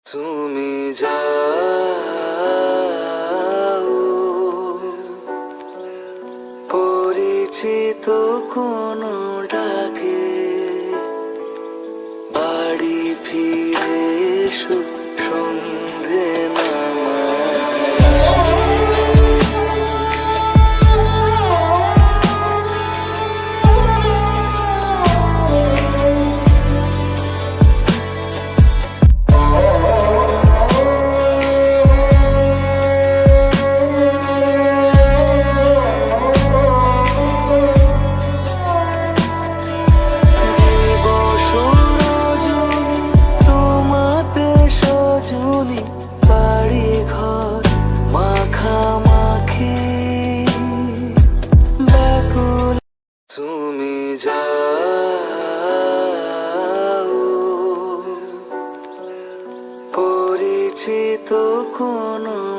তুমি যাও পরিচিত কোনো ডাকে, বাড়ি ফিরে এসো সন্ধে নামার বাড়ি ঘর মাখামাখি ব্যাকুল। তুমি যাও পরিচিত কোনো